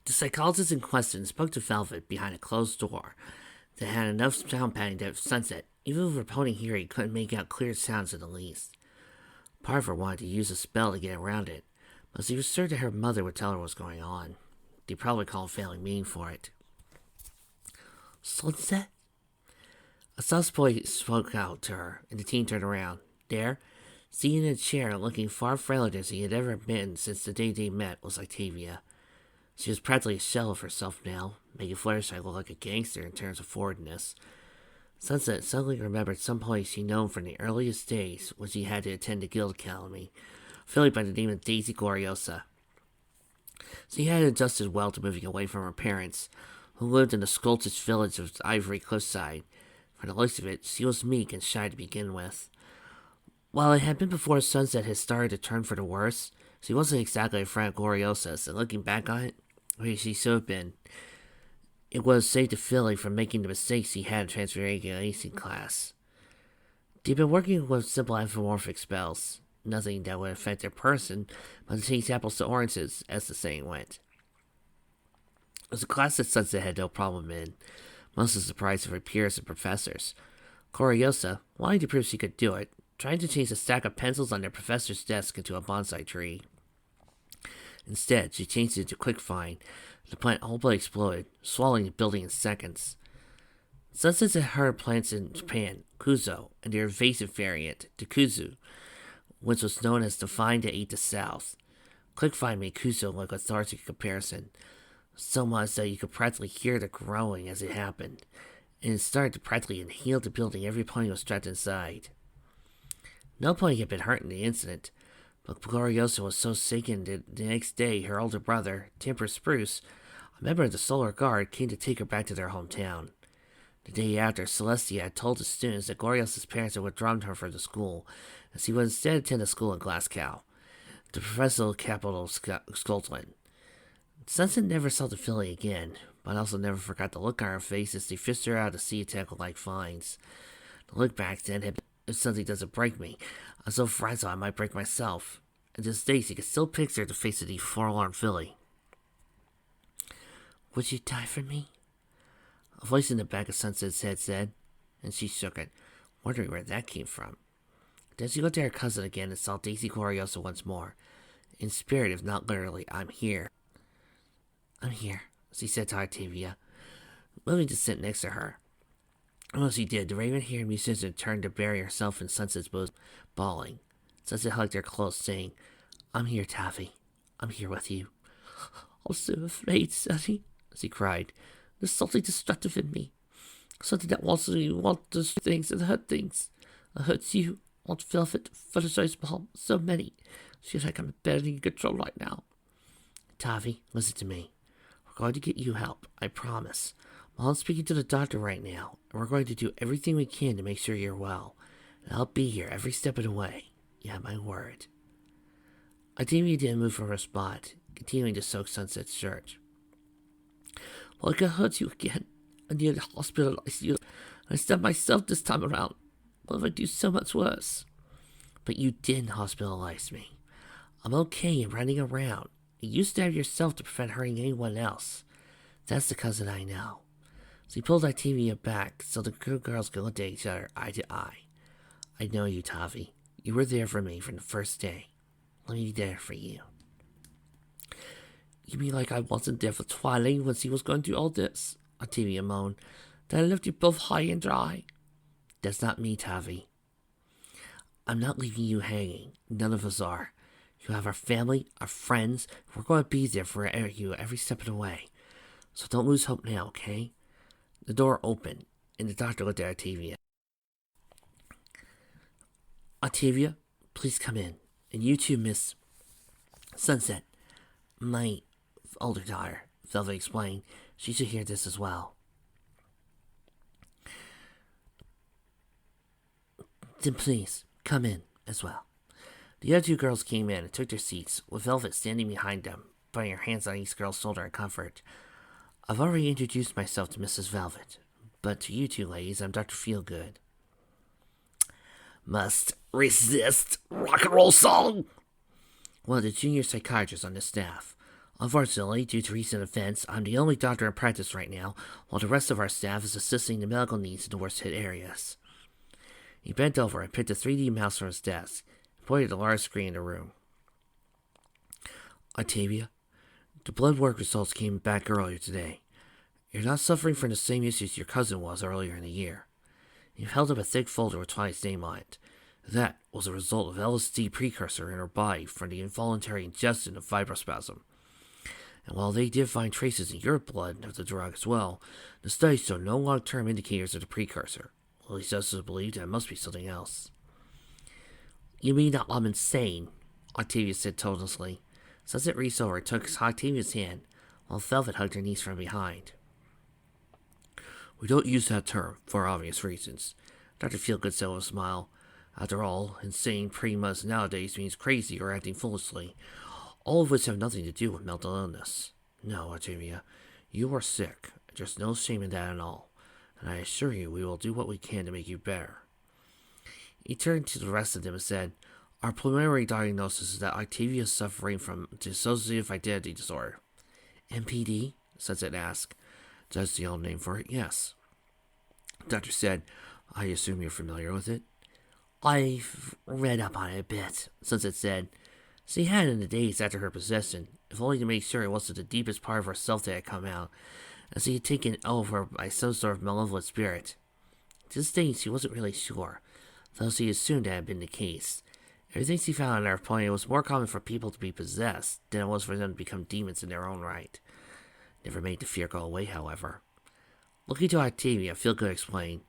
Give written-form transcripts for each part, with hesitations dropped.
The psychologist in question spoke to Velvet behind a closed door that had enough sound padding that Sunset, even with her pony hearing, couldn't make out clear sounds in the least. Part of her wanted to use a spell to get around it, but she was certain that her mother would tell her what was going on. They'd probably call a failing meaning for it. Sunset? A soft voice spoke out to her, and the teen turned around. There, sitting in a chair, looking far frailer than she had ever been since the day they met, was Octavia. She was practically a shell of herself now, making Fluttershy look like a gangster in terms of forwardness. Sunset suddenly remembered some place she'd known from the earliest days when she had to attend the Guild Academy, a filly by the name of Daisy Gloriosa. She had adjusted well to moving away from her parents, who lived in the sculpted village of Ivory Cliffside. For the looks of it, she was meek and shy to begin with. While it had been before Sunset had started to turn for the worse, she wasn't exactly a friend of Gloriosa's, and looking back on it, where she should have been, it was saved the filly from making the mistakes she had in Transfiguration class. They'd been working with simple anthropomorphic spells, nothing that would affect their person, but to change apples to oranges, as the saying went. It was a class that Sunset had no problem in, most of the surprise of her peers and professors. Gloriosa, wanting to prove she could do it, tried to change a stack of pencils on their professor's desk into a bonsai tree. Instead, she changed it to Quickfind. The plant all but exploded, swallowing the building in seconds. Sunset had heard plants in Japan, Kuzo, and their invasive variant, Takuzu, which was known as the vine that ate the south. Quickfind made Kuzo look lethargic in comparison, so much that you could practically hear the growing as it happened, and it started to practically inhale the building every pony was trapped inside. No pony had been hurt in the incident, but Gloriosa was so sickened that the next day her older brother, Timber Spruce, a member of the Solar Guard, came to take her back to their hometown. The day after, Celestia had told the students that Gloriosa's parents had withdrawn her from the school, and she would instead attend a school in Glasgow, the provincial capital of Scotland. Sunset never saw the filly again, but also never forgot the look on her face as they fished her out of the sea tackle like vines. The look back then had been, if something doesn't break me, I'm so fragile I might break myself. And to this day, she could still picture the face of the forlorn filly. Would you die for me? A voice in the back of Sunset's head said, and she shook it, wondering where that came from. Then she looked at her cousin again and saw Daisy Gloriosa once more. In spirit, if not literally, I'm here. I'm here, she said to Octavia, moving to sit next to her. And when she did, the raven-haired musician turned to bury herself in Sunset's bosom, bawling. Sunset hugged her close, saying, I'm here, Taffy. I'm here with you. I'm so afraid, Sonny, she cried. There's something destructive in me. Something that wants to want those things and hurt things. It hurts you, Aunt Velvet, Fluttershy's mom, so many. Feels like I'm barely in control right now. Taffy, listen to me. We're going to get you help, I promise. Mom's speaking to the doctor right now, and we're going to do everything we can to make sure you're well. And I'll be here every step of the way. You have my word. Octavia didn't move from her spot, continuing to soak Sunset's shirt. Well, I could hurt you again. I need to hospitalize you. I stabbed myself this time around. What if I do so much worse? But you didn't hospitalize me. I'm okay and running around. You stabbed yourself to prevent hurting anyone else. That's the cousin I know. So he pulled Octavia back so the two girls could look at each other eye to eye. I know you, Taffy. You were there for me from the first day. Let me be there for you. You mean like I wasn't there for Twilight when she was going through all this? Octavia moaned. That I left you both high and dry. That's not me, Taffy. I'm not leaving you hanging. None of us are. You have our family, our friends. We're going to be there for you every step of the way. So don't lose hope now, okay? The door opened, and the doctor looked at Octavia. Octavia, please come in. And you too, Miss Sunset. My older daughter, Velvet explained. She should hear this as well. Then please, come in as well. The other two girls came in and took their seats, with Velvet standing behind them, putting her hands on each girl's shoulder in comfort. I've already introduced myself to Mrs. Velvet, but to you two ladies, I'm Dr. Feelgood. Must resist rock and roll song! One of the junior psychiatrists on the staff, Unfortunately, due to recent events, I'm the only doctor in practice right now, while the rest of our staff is assisting the medical needs in the worst hit areas. He bent over and picked a 3D mouse from his desk and pointed at the large screen in the room. Octavia, the blood work results came back earlier today. You're not suffering from the same issues your cousin was earlier in the year. He held up a thick folder with Twilight's name on it. That was a result of LSD precursor in her body from the involuntary ingestion of fibrospasm. And while they did find traces in your blood of the drug as well, the study showed no long-term indicators of the precursor. At least us believe that it must be something else. You mean that I'm insane? Octavia said tonelessly. Sunset reached over and took Octavia's hand, while Velvet hugged her niece from behind. We don't use that term, for obvious reasons. Dr. Feelgood said with a smile. After all, insane pretty much nowadays means crazy or acting foolishly, all of which have nothing to do with mental illness. No, Octavia, you are sick. There's no shame in that at all, and I assure you we will do what we can to make you better. He turned to the rest of them and said, Our preliminary diagnosis is that Octavia is suffering from dissociative identity disorder. MPD? Sunset asked. That's the old name for it, yes. The doctor said, I assume you're familiar with it? I've read up on it a bit, Sunset said. She had in the days after her possession, if only to make sure it wasn't the deepest part of herself that had come out, as she had taken over by some sort of malevolent spirit. To this day, she wasn't really sure, though she assumed that had been the case. Everything she found on Earth pointed it was more common for people to be possessed than it was for them to become demons in their own right. Never made the fear go away, however. Looking to Octavia, Feelgood explained,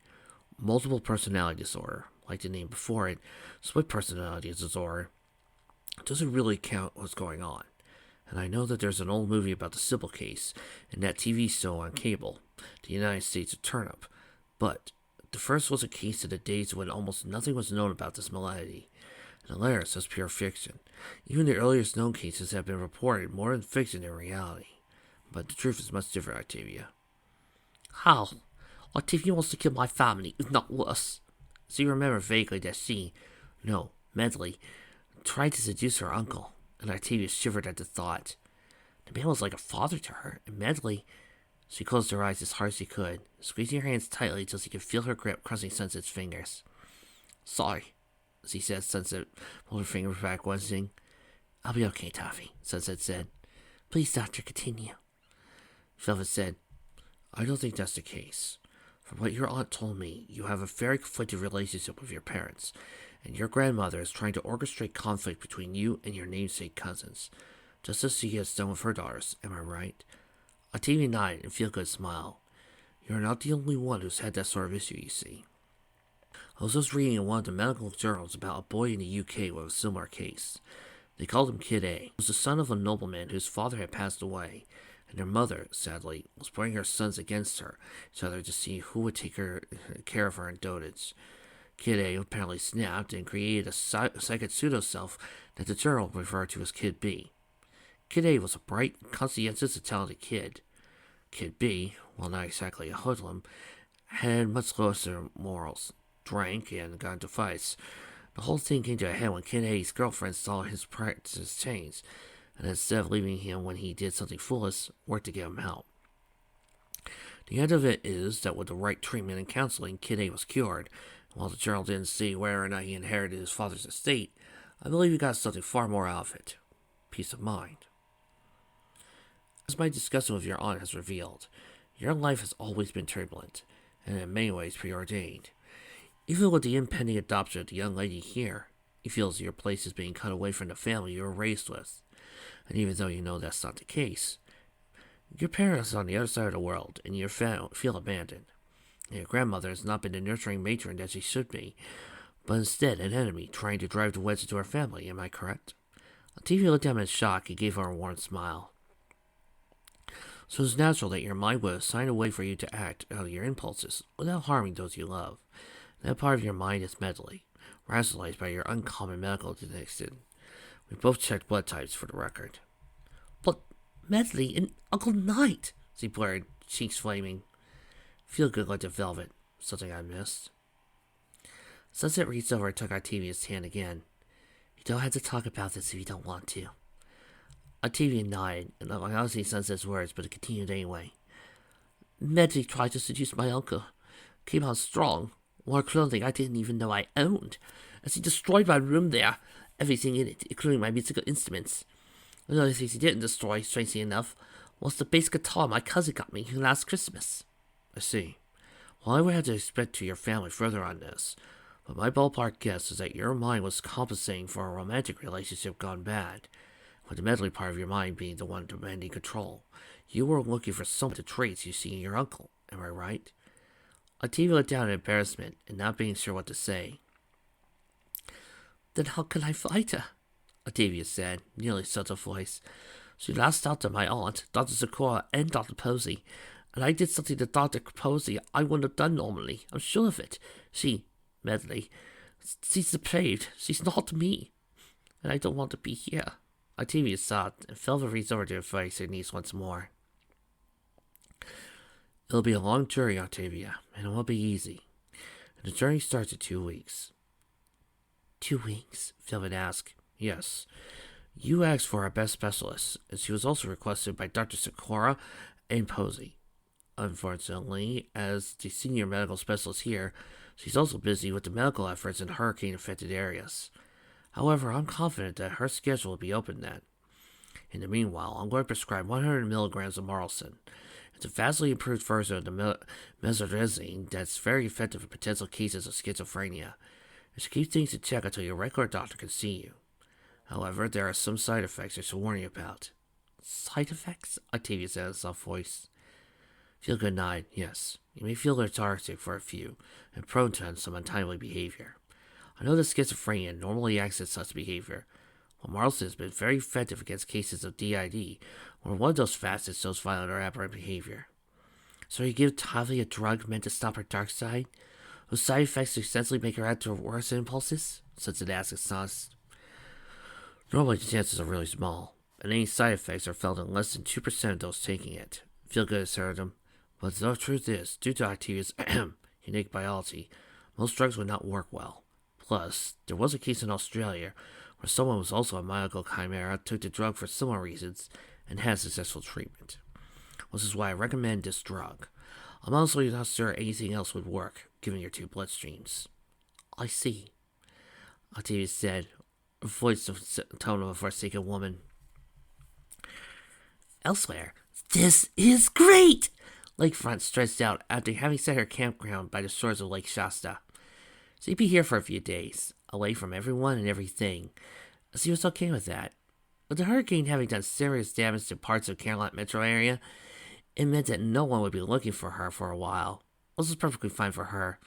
multiple personality disorder, like the name before it, split personality disorder, doesn't really count what's going on. And I know that there's an old movie about the Sybil case, and that TV show on cable, The United States of Turnip, but the first was a case of the days when almost nothing was known about this malady, and the latter was pure fiction. Even the earliest known cases have been reported more in fiction than reality. But the truth is much different, Octavia. How? Octavia wants to kill my family, if not worse. So you remember vaguely that she, no, Medley, tried to seduce her uncle, and Octavia shivered at the thought. The man was like a father to her, and Medley... She closed her eyes as hard as she could, squeezing her hands tightly till she could feel her grip crossing Sunset's fingers. Sorry, she said. Sunset pulled her fingers back, wincing. I'll be okay, Toffee, Sunset said. Please, Doctor, continue. Velvet said, I don't think that's the case. From what your aunt told me, you have a very conflicted relationship with your parents, and your grandmother is trying to orchestrate conflict between you and your namesake cousins, just as she has done with her daughters. Am I right? Octavia nodded and Feelgood smiled. You're not the only one who's had that sort of issue, you see. I was just reading in one of the medical journals about a boy in the UK with a similar case. They called him Kid A. He was the son of a nobleman whose father had passed away, and their mother, sadly, was putting her sons against her, each other to see who would take care of her in dotage. Kid A apparently snapped and created a second pseudo-self that the journal referred to as Kid B. Kid A was a bright, conscientious, and talented kid. Kid B, while not exactly a hoodlum, had much looser morals, drank, and got into fights. The whole thing came to a head when Kid A's girlfriend saw his practices change, and instead of leaving him when he did something foolish, worked to get him help. The end of it is that with the right treatment and counseling, Kid A was cured, and while the journal didn't see whether or not he inherited his father's estate, I believe he got something far more out of it. Peace of mind. As my discussion with your aunt has revealed, your life has always been turbulent, and in many ways preordained. Even with the impending adoption of the young lady here, you feel as your place is being cut away from the family you were raised with. And even though you know that's not the case, your parents are on the other side of the world, and you feel abandoned. And your grandmother has not been the nurturing matron that she should be, but instead an enemy trying to drive the wedge into her family, am I correct? Octavia looked at him in shock and gave her a warm smile. So it's natural that your mind would assign a way for you to act out your impulses without harming those you love. That part of your mind is Medley, rationalized by your uncommon medical connection. We both checked blood types for the record. But Medley and Uncle Knight, she blurred, cheeks flaming. Feelgood looked at Velvet, something I missed. Sunset reached over and took Octavia's hand again. You don't have to talk about this if you don't want to. Octavia nodded, and I honestly sensed his words, but it continued anyway. Medley tried to seduce my uncle. Came out strong. Wore clothing I didn't even know I owned. As he destroyed my room there, everything in it, including my musical instruments. One of the things he didn't destroy, strangely enough, was the bass guitar my cousin got me last Christmas. I see. Well, I would have to expect to your family further on this, but my ballpark guess is that your mind was compensating for a romantic relationship gone bad, with the medley part of your mind being the one demanding control. You were looking for some of the traits you see in your uncle, am I right? Octavia looked down in embarrassment and not being sure what to say. Then how can I fight her? Octavia said, nearly subtle voice. She lashed out to my aunt, Dr. Sakura, and Dr. Posey, and I did something to Dr. Posey I wouldn't have done normally. I'm sure of it. She, Medley, she's depraved. She's not me. And I don't want to be here. Octavia sobbed and fell to reach over to embrace her niece once more. It'll be a long journey, Octavia, and it won't be easy. And the journey starts in 2 weeks. 2 weeks? Philbin asked. Yes. You asked for our best specialist, and she was also requested by Dr. Sakura and Posey. Unfortunately, as the senior medical specialist here, she's also busy with the medical efforts in hurricane-affected areas. However, I'm confident that her schedule will be open then. In the meanwhile, I'm going to prescribe 100 milligrams of Marlson. It's a vastly improved version of the mezodrazine that's very effective in potential cases of schizophrenia. You should keep things in check until your regular doctor can see you. However, there are some side effects I should warn you about. Side effects? Octavia said in a soft voice. Feelgood nodded, yes. You may feel lethargic for a few, and prone to some untimely behavior. I know that schizophrenia normally acts as such behavior, while Marlson has been very effective against cases of DID, where one of those facets shows violent or aberrant behavior. So you give Tavi a drug meant to stop her dark side, whose side effects essentially make her act to her worst impulses? Sunset asked astonished. Normally the chances are really small, and any side effects are felt in less than 2% of those taking it. Feelgood assured him. But the truth is, due to Octavia's unique biology, most drugs would not work well. Plus, there was a case in Australia where someone was also a mystical chimera, took the drug for similar reasons, and had successful treatment. Which is why I recommend this drug. I'm honestly not sure anything else would work, given your two bloodstreams. I see, Octavia said, her voice the tone of a forsaken woman. Elsewhere, this is great! Lakefront stretched out after having set her campground by the shores of Lake Shasta. She'd be here for a few days, away from everyone and everything. She was okay with that. With the hurricane having done serious damage to parts of the Carolina metro area, it meant that no one would be looking for her for a while. This was perfectly fine for her.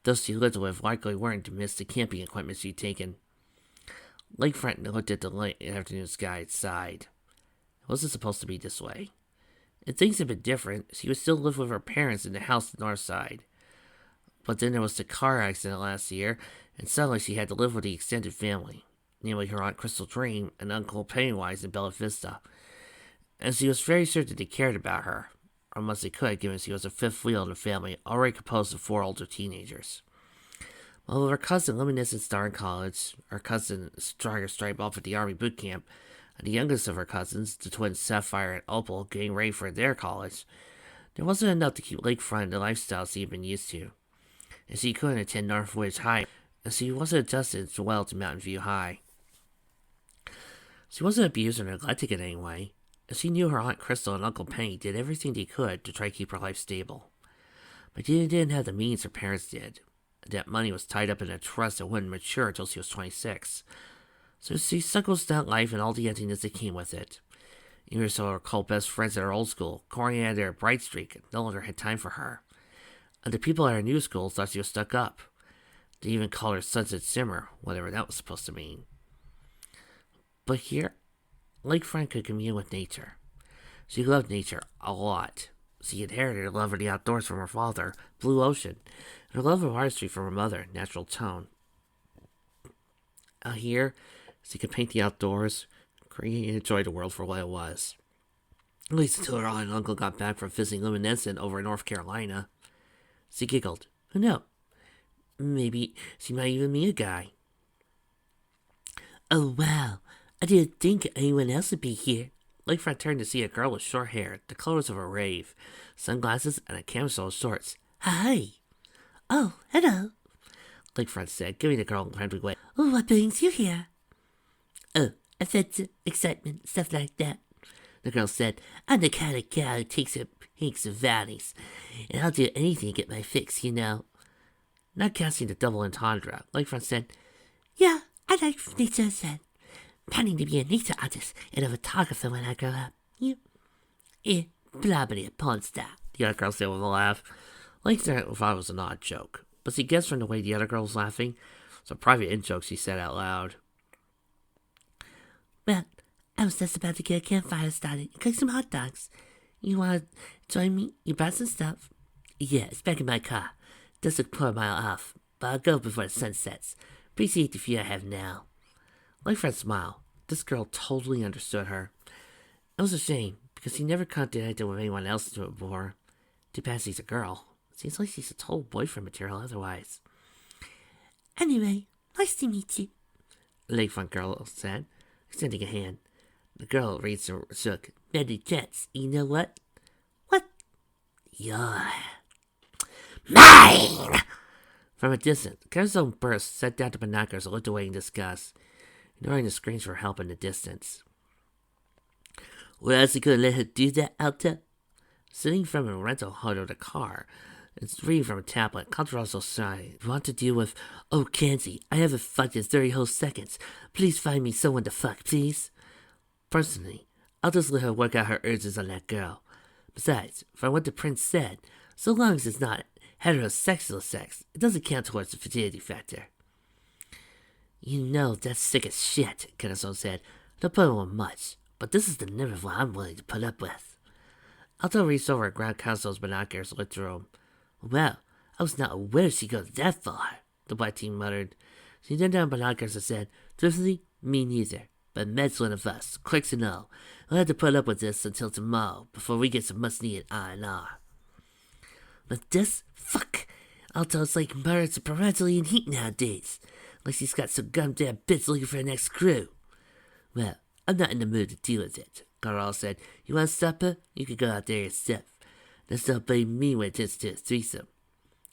Those she lived with likely weren't to miss the camping equipment she'd taken. Lakefront looked at the late afternoon sky and sighed. It wasn't supposed to be this way. If things had been different, she would still live with her parents in the house on the north side. But then there was the car accident last year, and suddenly she had to live with the extended family, namely her Aunt Crystal Dream and Uncle Pennywise in Bella Vista. And she was very certain they cared about her, or much they could, given she was the fifth wheel in the family, already composed of 4 older teenagers. While her cousin Luminescent Star in college, her cousin Striker Stripe off at the Army boot camp, and the youngest of her cousins, the twins Sapphire and Opal, getting ready for their college, there wasn't enough to keep Lakefront in the lifestyle she had been used to. And she couldn't attend Northwich High, and she wasn't adjusted well to Mountain View High. She wasn't abused or neglected in any way, and she knew her Aunt Crystal and Uncle Penny did everything they could to try to keep her life stable. But they didn't have the means her parents did. That money was tied up in a trust that wouldn't mature until she was 26. So she stuck with that life and all the emptiness that came with it. Even so, her cult best friends at her old school, Coriander and Brightstreak, no longer had time for her. And the people at her new school thought she was stuck up. They even called her Sunset Simmer, whatever that was supposed to mean. But here, Lakefront could commune with nature. She loved nature a lot. She inherited her love of the outdoors from her father, Blue Ocean, and her love of artistry from her mother, Natural Tone. Out here, she could paint the outdoors, create and enjoy the world for what it was. At least until her aunt and uncle got back from visiting Luminescent over in North Carolina. She giggled. Who knows? Maybe she might even meet a guy. Oh, wow. I didn't think anyone else would be here. Lakefront turned to see a girl with short hair, the colors of a rave, sunglasses, and a camisole shorts. Hi. Oh, hello, Lakefront said, giving the girl a friendly wave. Oh, what brings you here? Oh, offensive, excitement, stuff like that, the girl said. I'm the kind of gal who takes her peaks and valleys, and I'll do anything to get my fix, you know. Not casting the double entendre, Lakefront said, Yeah, I like nature then. Planning to be a nature artist and a photographer when I grow up. You? Probably a porn star, the other girl said with a laugh. Lakefront thought it was an odd joke, but she guessed from the way the other girl was laughing. It was a private in-joke she said out loud. Well, I was just about to get a campfire started and cook some hot dogs. You want to join me? You brought some stuff? Yeah, it's back in my car. Just a quarter mile off, but I'll go before the sun sets. Appreciate the view I have now. Lakefront smiled. This girl totally understood her. It was a shame, because he never contacted with anyone else into it before. Too bad she's a girl. Seems like she's a total boyfriend material otherwise. Anyway, nice to meet you, Lakefront girl said, extending a hand. The girl raised her shook. Many chance, you know what? What? You're mine! From a distance, Carazone burst, set down the binoculars, and looked away in disgust, ignoring the screams for help in the distance. Well, else you gonna let her do that, Alta? Sitting from a rental hut or the car, and reading from a tablet, Contralto sighed. Want to deal with, oh, Kenzie, I haven't fucked in 30 whole seconds. Please find me someone to fuck, please. Personally, I'll just let her work out her urges on that girl. Besides, from what the prince said, so long as it's not heterosexual sex, it doesn't count towards the fertility factor. You know, that's sick as shit, Kennison said. Don't put up with much, but this is the limit of what I'm willing to put up with. Alto reached over and grabbed Console's binoculars and looked through them. Well, I was not aware she'd go that far, the white teen muttered. She then down binoculars and said, Truthfully, me neither. But Med's one of us, quicks and all. We'll have to put up with this until tomorrow, before we get some much-needed R&R. But this? Fuck! Alto's like birds are parentally in heat nowadays. Like she's got some goddamn bits looking for her next crew. Well, I'm not in the mood to deal with it, Carl said. You want supper? You can go out there yourself. That's not blame me when it gets to a threesome.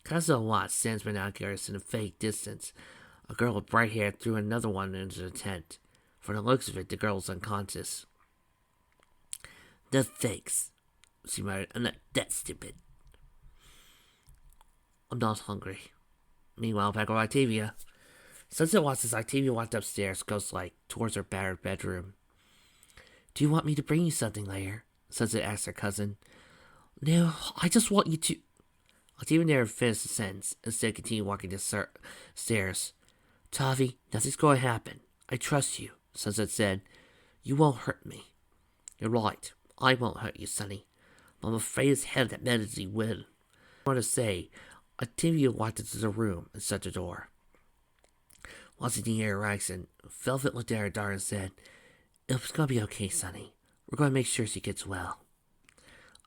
Constable watched Sans binoculars in a fake distance. A girl with bright hair threw another one into the tent. For the looks of it, the girl was unconscious. The fakes, she muttered. I'm not that stupid. I'm not hungry. Meanwhile, back on Octavia. Sunset watched as Octavia walked upstairs, ghost-like, towards her battered bedroom. Do you want me to bring you something later? Sunset asked her cousin. No, I just want you to... Octavia never finished the sentence, instead continued walking the stairs. Tavi, nothing's going to happen. I trust you, Sunset said. You won't hurt me. You're right. I won't hurt you, Sonny. But I'm afraid as hell that Medicine will. I want to say, Octavia walked into the room and shut the door. Watching the air Raxon, Velvet looked at her daughter and said, It's gonna be okay, Sonny. We're gonna make sure she gets well.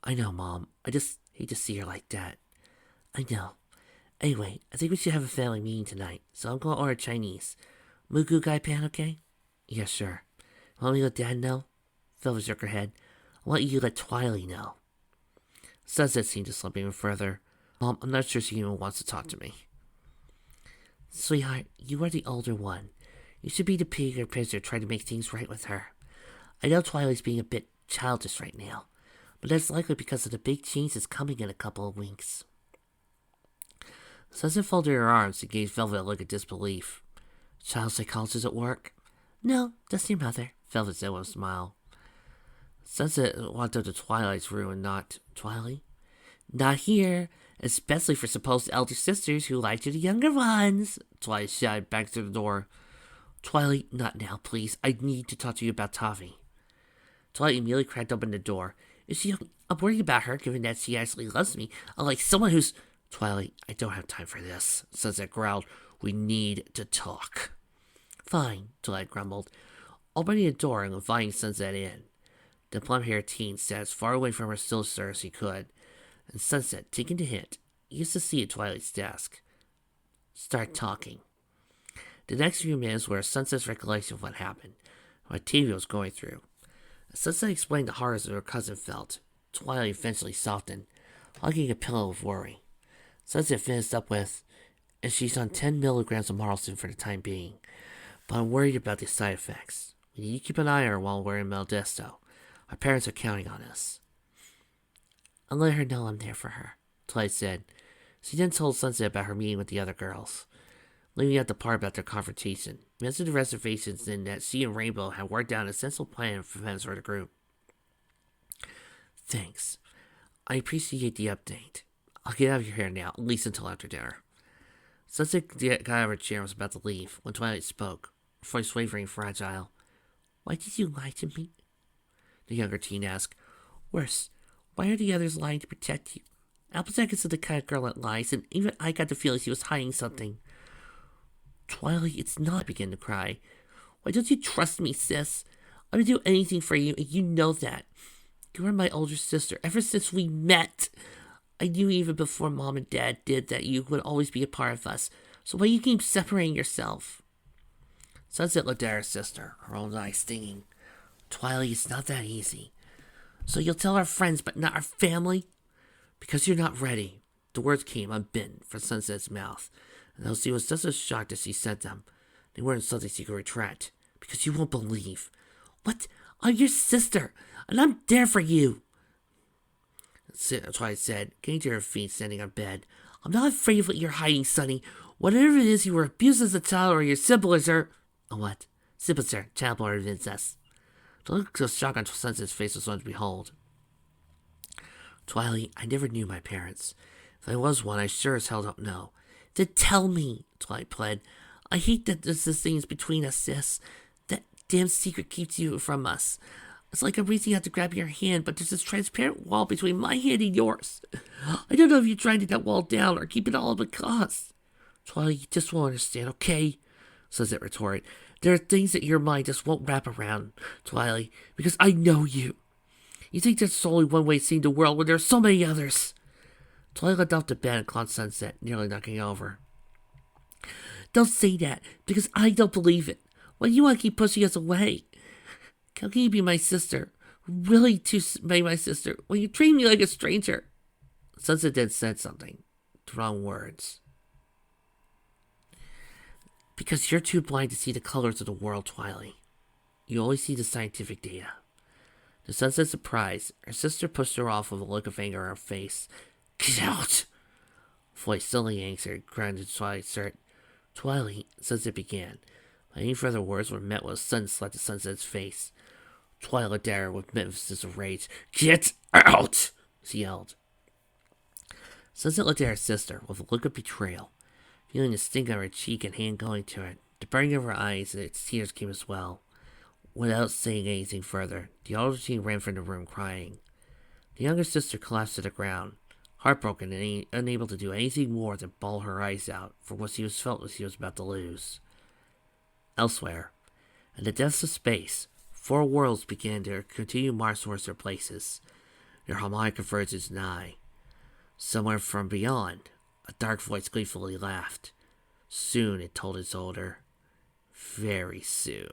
I know, Mom. I just hate to see her like that. I know. Anyway, I think we should have a family meeting tonight, so I'm gonna order Chinese. Mugu Gai Pan, okay? Yeah, sure. Want me to let Dad know? Velvet shook her head. I want you to let Twilight know. Sunset seemed to slip even further. Mom, I'm not sure she even wants to talk to me. Sweetheart, you are the older one. You should be the bigger picture trying to make things right with her. I know Twilight's being a bit childish right now, but that's likely because of the big change that's coming in a couple of weeks. Sunset folded her arms and gave Velvet a look of disbelief. Child psychologist at work? No, just your mother, Velvet said with a smile. Sunset walked up to Twilight's room and knocked. Twilight? Not here, especially for supposed elder sisters who lie to the younger ones, Twilight shouted back through the door. Twilight, not now, please. I need to talk to you about Tavi. Twilight immediately cracked open the door. Is she okay? I'm worried about her, given that she actually loves me, unlike someone who's... Twilight, I don't have time for this, Sunset growled. We need to talk. Fine, Twilight grumbled, opening the door and inviting Sunset in. The plum-haired teen sat as far away from her sister as he could, and Sunset, taking the hint, used to see at Twilight's desk. Start talking. The next few minutes were Sunset's recollection of what happened. what Octavia was going through. As Sunset explained the horrors her cousin felt, Twilight eventually softened, hugging a pillow of worry. Sunset finished up with, and she's on 10 milligrams of Marlson for the time being, but I'm worried about the side effects. We need to keep an eye on her while we're in Maldesto. Our parents are counting on us. I'll let her know I'm there for her, Twilight said. She then told Sunset about her meeting with the other girls, leaving out the part about their confrontation. Mentioned the reservations and that she and Rainbow had worked out a sensible plan for events for the group. Thanks. I appreciate the update. I'll get out of your hair now, at least until after dinner. Sunset got out of her chair and was about to leave when Twilight spoke, her voice wavering fragile. Why did you lie to me? The younger teen asked. Worse, why are the others lying to protect you? Applejack isn't the kind of girl that lies, and even I got the feeling she was hiding something. Twilight, it's not. I began to cry. Why don't you trust me, sis? I would do anything for you, and you know that. You are my older sister ever since we met. I knew even before Mom and Dad did that you would always be a part of us. So why you keep separating yourself? Sunset looked at her sister, her own eyes stinging. Twilight, it's not that easy. So you'll tell our friends, but not our family? Because you're not ready. The words came unbidden from Sunset's mouth, and though she was just as shocked as she said them, they weren't something she could retract. Because you won't believe. What? I'm your sister, and I'm there for you. Twilight said, getting to her feet, standing on bed. I'm not afraid of what you're hiding, Sonny. Whatever it is you were abused as a child, or your siblings are... Oh, what? Siblings are child born of incest. The look of shock on Sunset's face was one to behold. Twilight, I never knew my parents. If I was one, I sure as hell don't know. Then tell me, Twilight pled. I hate that there's this thing between us, sis. That damn secret keeps you from us. It's like I'm reaching out to grab your hand, but there's this transparent wall between my hand and yours. I don't know if you're trying to get that wall down or keep it all at cost. Twilight, you just won't understand, okay? Sunset retorted. There are things that your mind just won't wrap around, Twilight, because I know you. You think there's only one way of seeing the world when there are so many others. Twilight looked off the bed and caught Sunset, nearly knocking over. Don't say that, because I don't believe it. Why do you want to keep pushing us away? How can you be my sister? Really to be my sister when you treat me like a stranger? Sunset then said something. The wrong words. Because you're too blind to see the colors of the world, Twilight. You only see the scientific data. To Sunset's surprise, her sister pushed her off with a look of anger on her face. Get out! Voice suddenly answered, grounded Twilight's shirt. Twilight, Sunset began. But any further words were met with a sudden slap to Sunset's face. Twilight looked at her with emphasis of rage. Get out! She yelled. Sunset looked at her sister with a look of betrayal, feeling the sting on her cheek and hand going to it. The burning of her eyes and its tears came as well. Without saying anything further, the older teen ran from the room crying. The younger sister collapsed to the ground, heartbroken and unable to do anything more than bawl her eyes out for what she felt she was about to lose. Elsewhere, in the depths of space, 4 worlds began their continued march towards their places, their harmonic convergence nigh. Somewhere from beyond, a dark voice gleefully laughed. Soon, it told its older. Very soon.